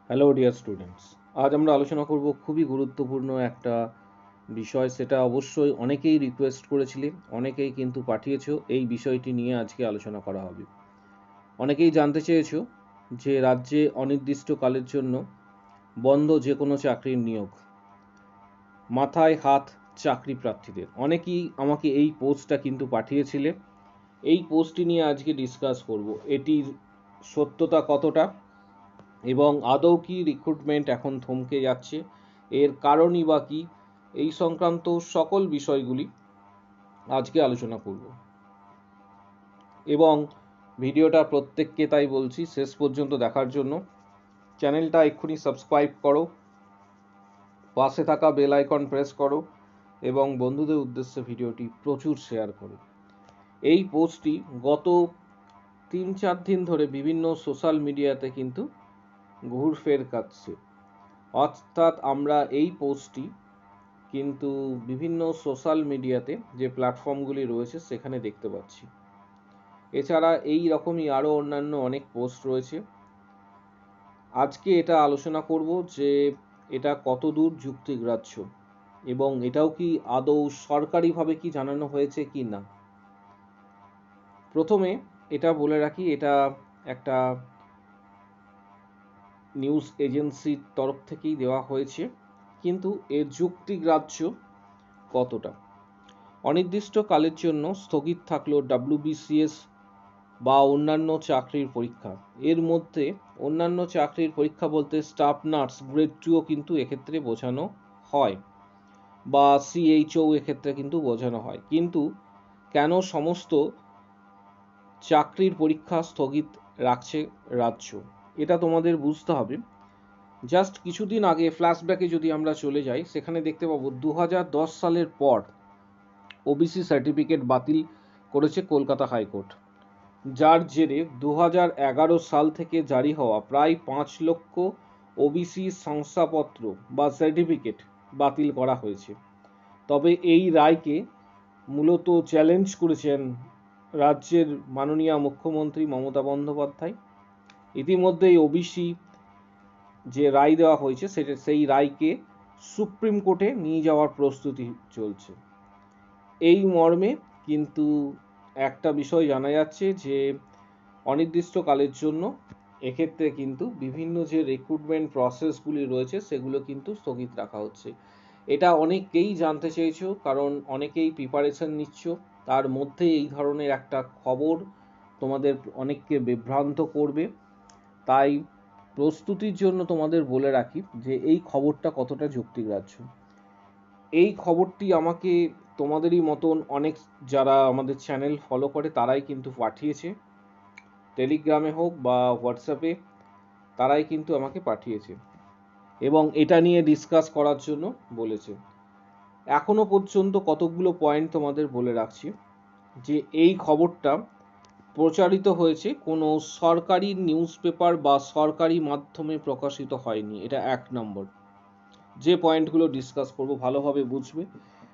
Hello dear students, আজ আমরা আলোচনা করব খুবই গুরুত্বপূর্ণ একটা বিষয়। সেটা অবশ্যই অনেকেই রিকোয়েস্ট করেছিলে, অনেকেই কিন্তু পাঠিয়েছো। এই বিষয়টি নিয়ে আজকে আলোচনা করা হবে। অনেকেই জানতে চেয়েছো যে রাজ্যে অনির্দিষ্টকালের জন্য বন্ধ যে কোনো চাকরির নিয়োগ, মাথায় হাত চাকরি প্রার্থীদের। অনেকেই আমাকে এই পোস্টটা কিন্তু পাঠিয়েছিলে। এই পোস্টটি নিয়ে আজকে ডিসকাস করব। এটির সত্যতা কতটা এবং আদৌ কি রিক্রুটমেন্ট এখন থমকে যাচ্ছে, এর কারণই বা কী, এই সংক্রান্ত সকল বিষয়গুলি আজকে আলোচনা করব। এবং ভিডিওটা প্রত্যেককে তাই বলছি শেষ পর্যন্ত দেখার জন্য। চ্যানেলটা এক্ষুনি সাবস্ক্রাইব করো, পাশে থাকা বেল আইকন প্রেস করো এবং বন্ধুদের উদ্দেশ্যে ভিডিওটি প্রচুর শেয়ার করো। এই পোস্টটি গত 3-4 দিন ধরে বিভিন্ন সোশ্যাল মিডিয়াতে কিন্তু ঘুরফের কাটছে। অর্থাৎ আমরা এই পোস্টটি কিন্তু বিভিন্ন সোশ্যাল মিডিয়াতে যে প্ল্যাটফর্মগুলি রয়েছে সেখানে দেখতে পাচ্ছি। এছাড়া এই রকমই আরও অন্যান্য অনেক পোস্ট রয়েছে। আজকে এটা আলোচনা করব যে এটা কতদূর যুক্তিগ্রাহ্য এবং এটাও কি আদৌ সরকারিভাবে কি জানানো হয়েছে কি না। প্রথমে এটা বলে রাখি, এটা একটা নিউজ এজেন্সির তরফ থেকেই দেওয়া হয়েছে, কিন্তু এর যুক্তিগ্রাহ্য কতটা। অনির্দিষ্টকালের জন্য স্থগিত থাকলো WBCS বা অন্যান্য চাকরির পরীক্ষা। এর মধ্যে অন্যান্য চাকরির পরীক্ষা বলতে স্টাফ নার্স গ্রেড 2ও কিন্তু এক্ষেত্রে বোঝানো হয়, বা CHO এক্ষেত্রে কিন্তু বোঝানো হয়। কিন্তু কেন সমস্ত চাকরির পরীক্ষা স্থগিত রাখছে রাজ্য, এটা তোমাদের বুঝতে হবে। জাস্ট কিছুদিন আগে ফ্ল্যাশব্যাকে যদি আমরা চলে যাই, সেখানে দেখতে পাবো 2010 সালের পর ওবিসি সার্টিফিকেট বাতিল করেছে কলকাতা হাইকোর্ট, যার জেরে 2011 সাল থেকে জারি হওয়া প্রায় 5 লক্ষ ওবিসি শংসাপত্র বা সার্টিফিকেট বাতিল করা হয়েছে। তবে এই রায়কে মূলত চ্যালেঞ্জ করেছেন রাজ্যের মাননীয় মুখ্যমন্ত্রী মমতা বন্দ্যোপাধ্যায়। ইতিমধ্যেই ওবিসি যে রায় দেওয়া হয়েছে সেই রায়কে সুপ্রিম কোর্টে নিয়ে যাওয়ার প্রস্তুতি চলছে। এই মর্মে কিন্তু একটা বিষয় জানা যাচ্ছে যে অনির্দিষ্টকালের জন্য এক্ষেত্রে কিন্তু বিভিন্ন যে রিক্রুটমেন্ট প্রসেসগুলি রয়েছে সেগুলো কিন্তু স্থগিত রাখা হচ্ছে। এটা অনেকেই জানতে চেয়েছো, কারণ অনেকেই প্রিপারেশন নিচ্ছ, তার মধ্যে এই ধরনের একটা খবর তোমাদের অনেককে বিভ্রান্ত করবে। তাই প্রস্তুতির জন্য তোমাদের বলে রাখি যে এই খবরটা কতটা যুক্তিগ্রাহ্য। এই খবরটি আমাকে তোমাদেরই মতন অনেক যারা আমাদের চ্যানেল ফলো করে তারাই কিন্তু পাঠিয়েছে, টেলিগ্রামে হোক বা হোয়াটসঅ্যাপে, তারাই কিন্তু আমাকে পাঠিয়েছে এবং এটা নিয়ে ডিসকাস করার জন্য বলেছে। এখনো পর্যন্ত কতগুলো পয়েন্ট তোমাদের বলে রাখছি যে এই খবরটা প্রচারিত হয়েছে কোনো সরকারি নিউজ পেপার বা সরকারি মাধ্যমে প্রকাশিত হয়নি। এটা 1 নম্বর। যে পয়েন্টগুলো ডিসকাস করব ভালোভাবে বুঝবে।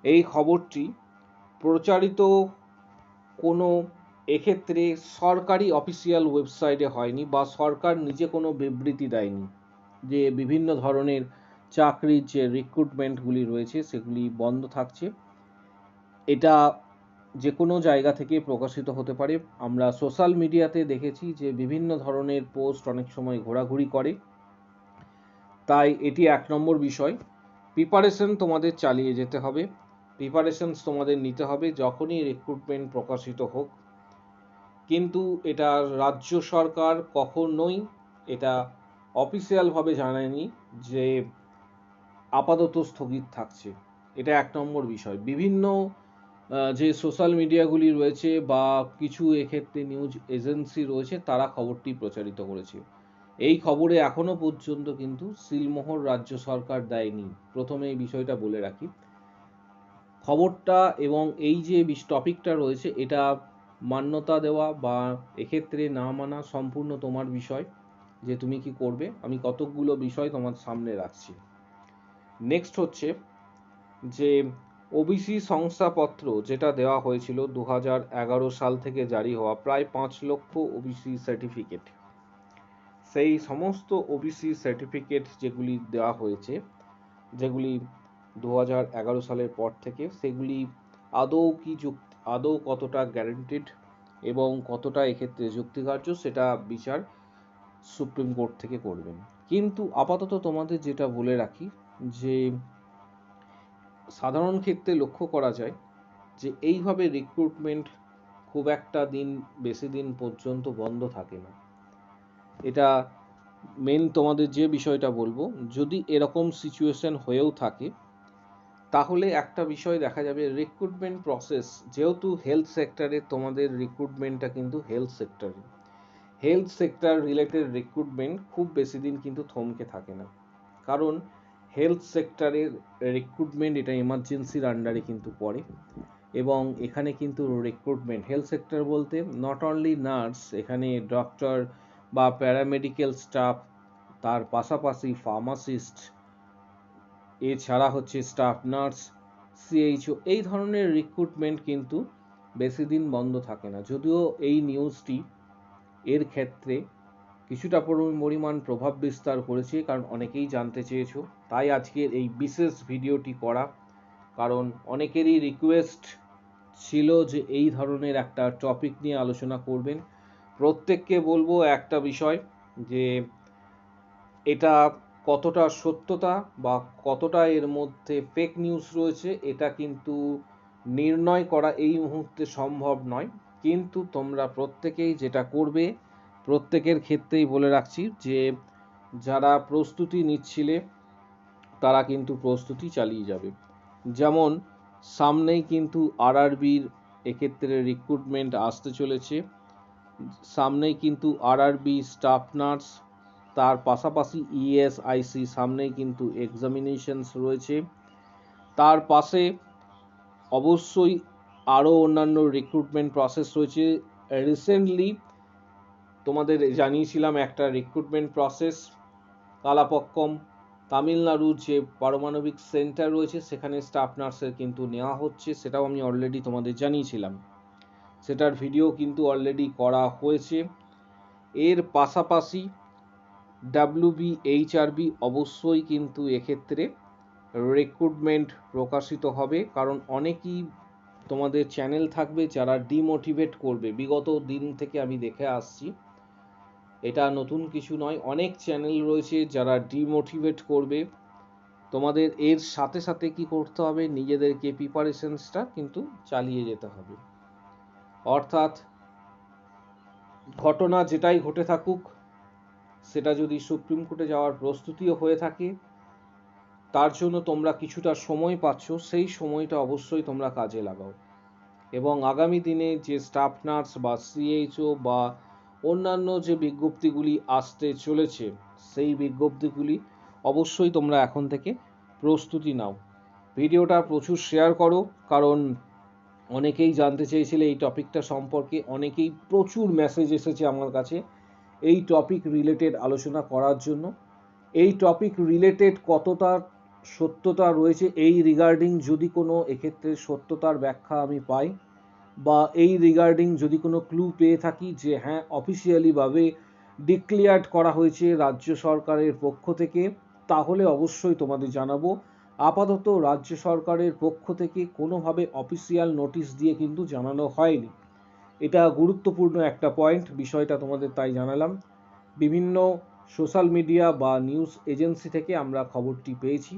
এই খবরটি প্রচারিত কোনো এক্ষেত্রে সরকারি অফিসিয়াল ওয়েবসাইটে হয়নি, বা সরকার নিজে কোনো বিবৃতি দেয়নি যে বিভিন্ন ধরনের চাকরির যে রিক্রুটমেন্টগুলি রয়েছে সেগুলি বন্ধ থাকছে। এটা যে কোনো জায়গা থেকে প্রকাশিত হতে পারে। আমরা সোশ্যাল মিডিয়াতে দেখেছি যে বিভিন্ন ধরনের পোস্ট অনেক সময় ঘোরাঘুরি করে। তাই এটি 1 নম্বর বিষয়। প্রিপারেশন তোমাদের চালিয়ে যেতে হবে, প্রিপারেশনস তোমাদের নিতে হবে যখনই রিক্রুটমেন্ট প্রকাশিত হোক। কিন্তু এটা রাজ্য সরকার কখনোই এটা অফিসিয়ালভাবে জানায়নি যে আপাতত স্থগিত থাকছে। এটা 1 নম্বর বিষয়। বিভিন্ন যে সোশ্যাল মিডিয়াগুলি রয়েছে বা কিছু এক্ষেত্রে নিউজ এজেন্সি রয়েছে তারা খবরটি প্রচারিত করেছে। এই খবরে এখনো পর্যন্ত কিন্তু সিলমোহর রাজ্য সরকার দেয়নি। প্রথমে এই বিষয়টা বলে রাখি। খবরটা এবং এই যে টপিকটা রয়েছে এটা মান্যতা দেওয়া বা এক্ষেত্রে না মানা সম্পূর্ণ তোমার বিষয়, যে তুমি কি করবে। আমি কতকগুলো বিষয় তোমার সামনে রাখছি। নেক্সট হচ্ছে যে ওবিসি শংসাপত্র যেটা দেওয়া হয়েছিল 2011 সাল থেকে জারি হওয়া প্রায় 5 লক্ষ ওবিসি সার্টিফিকেট, সেই সমস্ত ওবিসি সার্টিফিকেট যেগুলি দেওয়া হয়েছে, যেগুলি 2011 সালের পর থেকে, সেগুলি আদৌ কতটা গ্যারান্টেড এবং কতটা এক্ষেত্রে যুক্তিগ্রাহ্য, সেটা বিচার সুপ্রিম কোর্ট থেকে করবেন। কিন্তু আপাতত তোমাদের যেটা বলে রাখি, যে সাধারণ ক্ষেত্রে লক্ষ্য করা যায় যে এইভাবে রিক্রুটমেন্ট খুব একটা বেশি দিন পর্যন্ত বন্ধ থাকে না। এটা মেন তোমাদের যে বিষয়টা বলবো, যদি এরকম সিচুয়েশন হয়েও থাকে, তাহলে একটা বিষয় দেখা যাবে, রিক্রুটমেন্ট প্রসেস যেহেতু হেলথ সেক্টরে, তোমাদের রিক্রুটমেন্টটা কিন্তু হেলথ সেক্টর রিলেটেড রিক্রুটমেন্ট খুব বেশি দিন কিন্তু থমকে থাকে না। কারণ হেলথ সেক্টরের রিক্রুটমেন্ট এটা এমার্জেন্সির আন্ডারে কিন্তু পড়ে, এবং এখানে কিন্তু রিক্রুটমেন্ট হেলথ সেক্টর বলতে নট অনলি নার্স, এখানে ডক্টর বা প্যারামেডিক্যাল স্টাফ, তার পাশাপাশি ফার্মাসিস্ট, এছাড়া হচ্ছে স্টাফ নার্স, সিএইচও, এই ধরনের রিক্রুটমেন্ট কিন্তু বেশি দিন বন্ধ থাকে না। যদিও এই নিউজটি এর ক্ষেত্রে কিছুটা পরিমাণ প্রভাব বিস্তার করেছে, কারণ অনেকেই জানতে চেয়েছো, তাই আজকের এই বিশেষ ভিডিওটি করা। কারণ অনেকেরই রিকোয়েস্ট ছিল যে এই ধরনের একটা টপিক নিয়ে আলোচনা করবেন। প্রত্যেককে বলবো একটা বিষয়, যে এটা কতটা সত্যতা বা কতটা এর মধ্যে ফেক নিউজ রয়েছে, এটা কিন্তু নির্ণয় করা এই মুহূর্তে সম্ভব নয়। কিন্তু তোমরা প্রত্যেকেই যেটা করবে, প্রত্যেকের ক্ষেত্রেই বলে রাখছি, যে যারা প্রস্তুতি নিচ্ছিলে তারা কিন্তু প্রস্তুতি চালিয়ে যাবে। যেমন সামনেই কিন্তু আরআরবির এক্ষেত্রে রিক্রুটমেন্ট আসতে চলেছে, সামনেই কিন্তু আরআরবি স্টাফ নার্স, তার পাশাপাশি ইএসআইসি সামনেই কিন্তু এক্সামিনেশনস রয়েছে, তার পাশে অবশ্যই আরও অন্যান্য রিক্রুটমেন্ট প্রসেস রয়েছে। রিসেন্টলি তোমাদের জানিয়েছিলাম একটা রিক্রুটমেন্ট প্রসেস, কালাপক্কম তামিলনাড়ুর যে পারমাণবিক সেন্টার রয়েছে সেখানে স্টাফ নার্সের কিন্তু নেওয়া হচ্ছে, সেটাও আমি অলরেডি তোমাদের জানিয়েছিলাম, সেটার ভিডিও কিন্তু অলরেডি করা হয়েছে। এর পাশাপাশি WBHRB অবশ্যই কিন্তু এক্ষেত্রে রিক্রুটমেন্ট প্রকাশিত হবে, কারণ অনেকেই তোমাদের চ্যানেল থাকবে যারা ডিমোটিভেট করবে। বিগত দিন থেকে আমি দেখে আসছি, এটা নতুন কিছু নয়, অনেক চ্যানেল রয়েছে যারা ডিমোটিভেট করবে তোমাদের। এর সাথে সাথে কি করতে হবে, নিজেদেরকে প্রিপারেশনসটা কিন্তু চালিয়ে যেতে হবে। অর্থাৎ ঘটনা যেটাই ঘটে থাকুক, সেটা যদি সুপ্রিম কোর্টে যাওয়ার প্রস্তুতিও হয়ে থাকে, তার জন্য তোমরা কিছুটা সময় পাচ্ছ, সেই সময়টা অবশ্যই তোমরা কাজে লাগাও। এবং আগামী দিনে যে স্টাফ নার্স বা সিএইচও বা অন্যান্য যে বিজ্ঞপ্তিগুলি আসতে চলেছে, সেই বিজ্ঞপ্তিগুলি অবশ্যই তোমরা এখন থেকে প্রস্তুতি নাও। ভিডিওটা প্রচুর শেয়ার করো, কারণ অনেকেই জানতে চেয়েছিলে এই টপিকটা সম্পর্কে, অনেকেই প্রচুর মেসেজ এসেছে আমার কাছে এই টপিক রিলেটেড আলোচনা করার জন্য। এই টপিক রিলেটেড কতটা সত্যতা রয়েছে, এই রিগার্ডিং যদি কোনো এক্ষেত্রে সত্যতার ব্যাখ্যা আমি পাই, বা এই রিগার্ডিং যদি কোনো ক্লু পেয়ে থাকি যে হ্যাঁ অফিসিয়ালিভাবে ডিক্লেয়ার্ড করা হয়েছে রাজ্য সরকারের পক্ষ থেকে, তাহলে অবশ্যই তোমাদের জানাবো। আপাতত রাজ্য সরকারের পক্ষ থেকে কোনোভাবে অফিসিয়াল নোটিশ দিয়ে কিন্তু জানানো হয়নি। এটা গুরুত্বপূর্ণ একটা পয়েন্ট, বিষয়টা তোমাদের তাই জানালাম। বিভিন্ন সোশ্যাল মিডিয়া বা নিউজ এজেন্সি থেকে আমরা খবরটি পেয়েছি।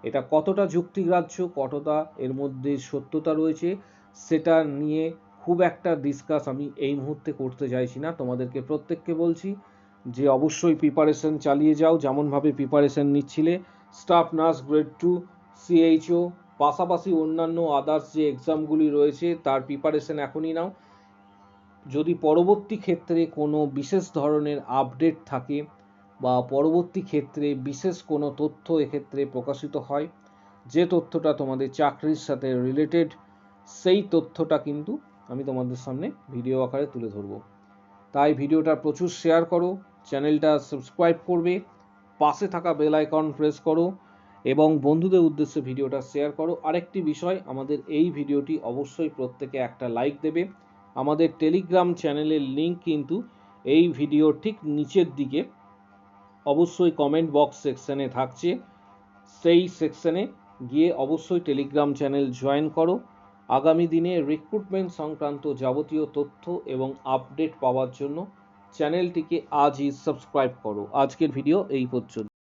এটা কতটা যুক্তিগ্রাহ্য, কতটা এর মধ্যে সত্যতা রয়েছে, সেটা নিয়ে খুব একটা ডিসকাস আমি এই মুহূর্তে করতে চাইছি না। তোমাদেরকে প্রত্যেককে বলছি যে অবশ্যই প্রিপারেশন চালিয়ে যাও, যেমনভাবে প্রিপারেশন নিচ্ছিলে স্টাফ নার্স গ্রেড 2, সিএইচও, পাশাপাশি অন্যান্য আদার্স যে এক্সামগুলি রয়েছে তার প্রিপারেশন এখনই নাও। যদি পরবর্তী ক্ষেত্রে কোনো বিশেষ ধরনের আপডেট থাকে বা পরবর্তী ক্ষেত্রে বিশেষ কোনো তথ্য এক্ষেত্রে প্রকাশিত হয়, যে তথ্যটা তোমাদের চাকরির সাথে রিলেটেড, সেই তথ্যটা কিন্তু আমি তোমাদের সামনে ভিডিও আকারে তুলে ধরবো। তাই ভিডিওটা প্রচুর শেয়ার করো, চ্যানেলটা সাবস্ক্রাইব করবে, পাশে থাকা বেল আইকন প্রেস করো এবং বন্ধুদের উদ্দেশ্যে ভিডিওটা শেয়ার করো। আরেকটি বিষয়, আমাদের এই ভিডিওটি অবশ্যই প্রত্যেকে একটা লাইক দেবে। আমাদের টেলিগ্রাম চ্যানেলের লিঙ্ক কিন্তু এই ভিডিওর ঠিক নিচের দিকে অবশ্যই কমেন্ট বক্স সেকশানে থাকছে, সেই সেকশানে গিয়ে অবশ্যই টেলিগ্রাম চ্যানেল জয়েন করো। আগামী দিনে রিক্রুটমেন্ট সংক্রান্ত যাবতীয় তথ্য এবং আপডেট পাওয়ার জন্য চ্যানেলটিকে আজই সাবস্ক্রাইব করো। আজকের ভিডিও এই পর্যন্ত।